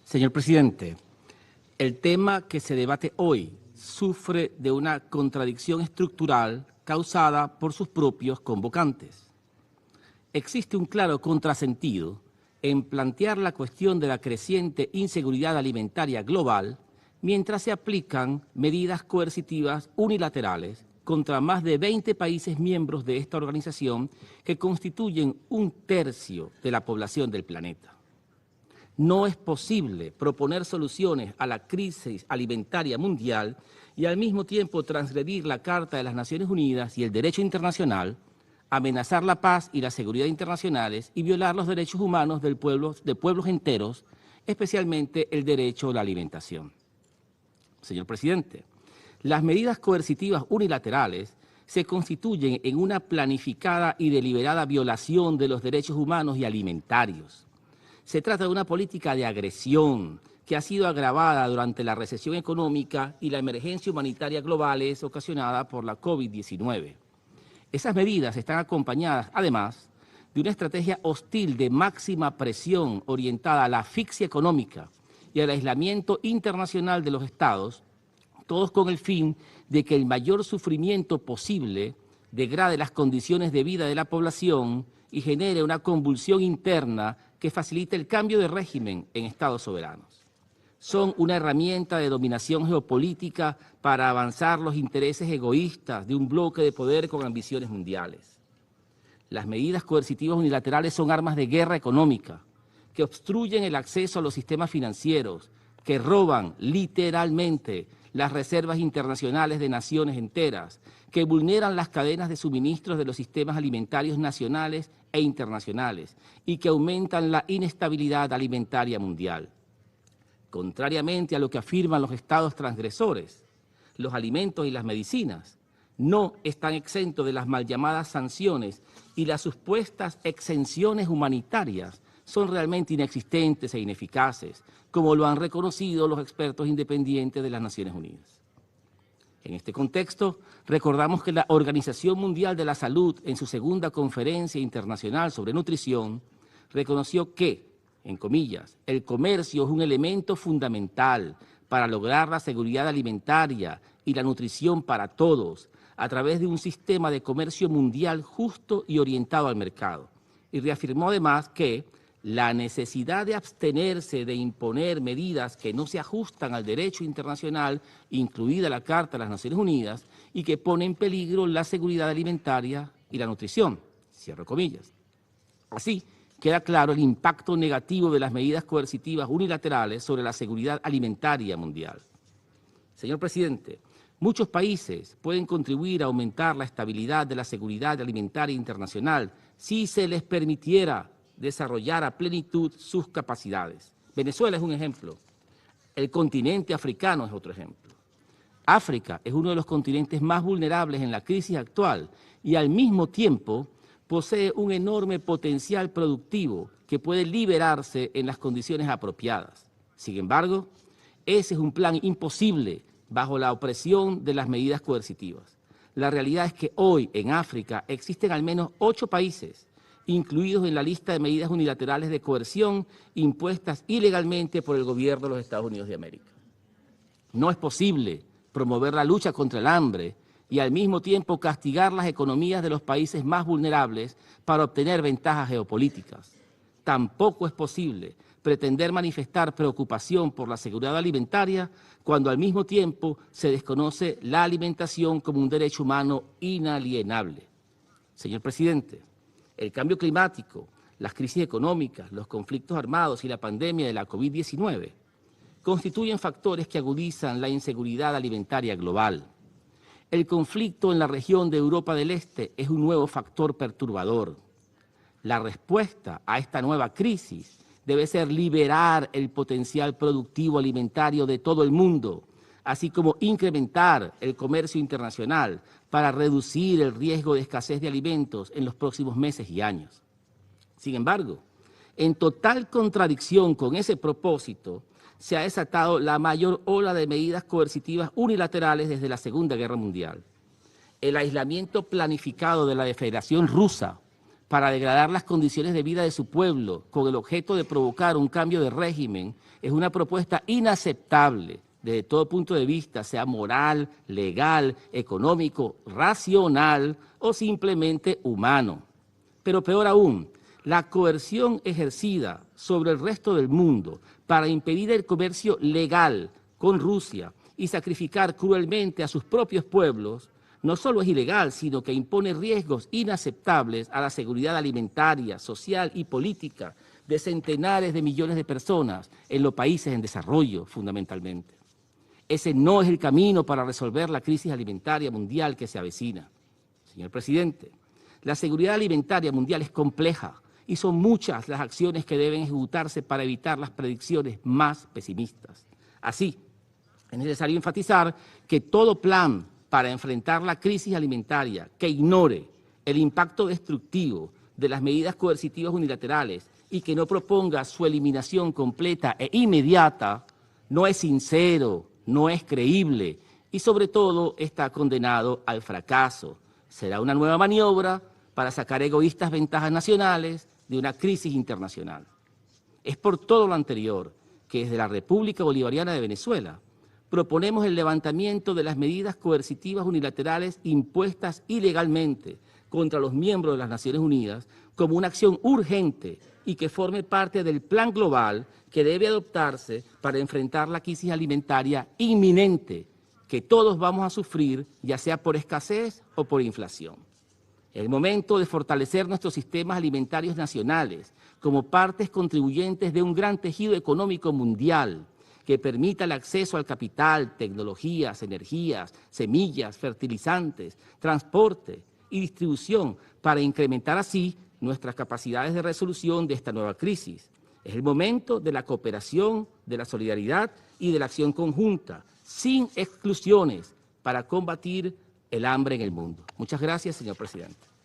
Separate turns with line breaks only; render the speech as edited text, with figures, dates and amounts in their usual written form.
Señor presidente, el tema que se debate hoy sufre de una contradicción estructural causada por sus propios convocantes. Existe un claro contrasentido en plantear la cuestión de la creciente inseguridad alimentaria global mientras se aplican medidas coercitivas unilaterales contra más de 20 países miembros de esta organización que constituyen 1/3 de la población del planeta. No es posible proponer soluciones a la crisis alimentaria mundial y al mismo tiempo transgredir la Carta de las Naciones Unidas y el derecho internacional, amenazar la paz y la seguridad internacionales y violar los derechos humanos de pueblos enteros, especialmente el derecho a la alimentación. Señor presidente, las medidas coercitivas unilaterales se constituyen en una planificada y deliberada violación de los derechos humanos y alimentarios. Se trata de una política de agresión que ha sido agravada durante la recesión económica y la emergencia humanitaria globales ocasionada por la COVID-19. Esas medidas están acompañadas, además, de una estrategia hostil de máxima presión orientada a la asfixia económica y al aislamiento internacional de los estados, todos con el fin de que el mayor sufrimiento posible degrade las condiciones de vida de la población y genere una convulsión interna que facilite el cambio de régimen en estados soberanos. Son una herramienta de dominación geopolítica para avanzar los intereses egoístas de un bloque de poder con ambiciones mundiales. Las medidas coercitivas unilaterales son armas de guerra económica que obstruyen el acceso a los sistemas financieros, que roban literalmente las reservas internacionales de naciones enteras, que vulneran las cadenas de suministros de los sistemas alimentarios nacionales e internacionales y que aumentan la inestabilidad alimentaria mundial. Contrariamente a lo que afirman los estados transgresores, los alimentos y las medicinas no están exentos de las mal llamadas sanciones y las supuestas exenciones humanitarias son realmente inexistentes e ineficaces, como lo han reconocido los expertos independientes de las Naciones Unidas. En este contexto, recordamos que la Organización Mundial de la Salud, en su segunda Conferencia Internacional sobre Nutrición, reconoció que, en comillas, el comercio es un elemento fundamental para lograr la seguridad alimentaria y la nutrición para todos, a través de un sistema de comercio mundial justo y orientado al mercado. Y reafirmó además que la necesidad de abstenerse de imponer medidas que no se ajustan al derecho internacional, incluida la Carta de las Naciones Unidas, y que pone en peligro la seguridad alimentaria y la nutrición, cierro comillas. Así, queda claro el impacto negativo de las medidas coercitivas unilaterales sobre la seguridad alimentaria mundial. Señor presidente, muchos países pueden contribuir a aumentar la estabilidad de la seguridad alimentaria internacional si se les permitiera desarrollar a plenitud sus capacidades. Venezuela es un ejemplo. El continente africano es otro ejemplo. África es uno de los continentes más vulnerables en la crisis actual y al mismo tiempo posee un enorme potencial productivo que puede liberarse en las condiciones apropiadas. Sin embargo, ese es un plan imposible bajo la opresión de las medidas coercitivas. La realidad es que hoy en África existen al menos 8 países incluidos en la lista de medidas unilaterales de coerción impuestas ilegalmente por el gobierno de los Estados Unidos de América. No es posible promover la lucha contra el hambre y al mismo tiempo castigar las economías de los países más vulnerables para obtener ventajas geopolíticas. Tampoco es posible pretender manifestar preocupación por la seguridad alimentaria cuando al mismo tiempo se desconoce la alimentación como un derecho humano inalienable. Señor presidente, el cambio climático, las crisis económicas, los conflictos armados y la pandemia de la COVID-19 constituyen factores que agudizan la inseguridad alimentaria global. El conflicto en la región de Europa del Este es un nuevo factor perturbador. La respuesta a esta nueva crisis debe ser liberar el potencial productivo alimentario de todo el mundo, así como incrementar el comercio internacional para reducir el riesgo de escasez de alimentos en los próximos meses y años. Sin embargo, en total contradicción con ese propósito, se ha desatado la mayor ola de medidas coercitivas unilaterales desde la Segunda Guerra Mundial. El aislamiento planificado de la Federación Rusa para degradar las condiciones de vida de su pueblo con el objeto de provocar un cambio de régimen es una propuesta inaceptable desde todo punto de vista, sea moral, legal, económico, racional o simplemente humano. Pero peor aún, la coerción ejercida sobre el resto del mundo para impedir el comercio legal con Rusia y sacrificar cruelmente a sus propios pueblos, no solo es ilegal, sino que impone riesgos inaceptables a la seguridad alimentaria, social y política de centenares de millones de personas en los países en desarrollo, fundamentalmente. Ese no es el camino para resolver la crisis alimentaria mundial que se avecina. Señor presidente, la seguridad alimentaria mundial es compleja y son muchas las acciones que deben ejecutarse para evitar las predicciones más pesimistas. Así, es necesario enfatizar que todo plan para enfrentar la crisis alimentaria que ignore el impacto destructivo de las medidas coercitivas unilaterales y que no proponga su eliminación completa e inmediata no es sincero, no es creíble y sobre todo está condenado al fracaso. Será una nueva maniobra para sacar egoístas ventajas nacionales de una crisis internacional. Es por todo lo anterior que desde la República Bolivariana de Venezuela proponemos el levantamiento de las medidas coercitivas unilaterales impuestas ilegalmente contra los miembros de las Naciones Unidas como una acción urgente y que forme parte del plan global que debe adoptarse para enfrentar la crisis alimentaria inminente que todos vamos a sufrir, ya sea por escasez o por inflación. Es el momento de fortalecer nuestros sistemas alimentarios nacionales como partes contribuyentes de un gran tejido económico mundial que permita el acceso al capital, tecnologías, energías, semillas, fertilizantes, transporte y distribución para incrementar así nuestras capacidades de resolución de esta nueva crisis. Es el momento de la cooperación, de la solidaridad y de la acción conjunta, sin exclusiones, para combatir el hambre en el mundo. Muchas gracias, señor presidente.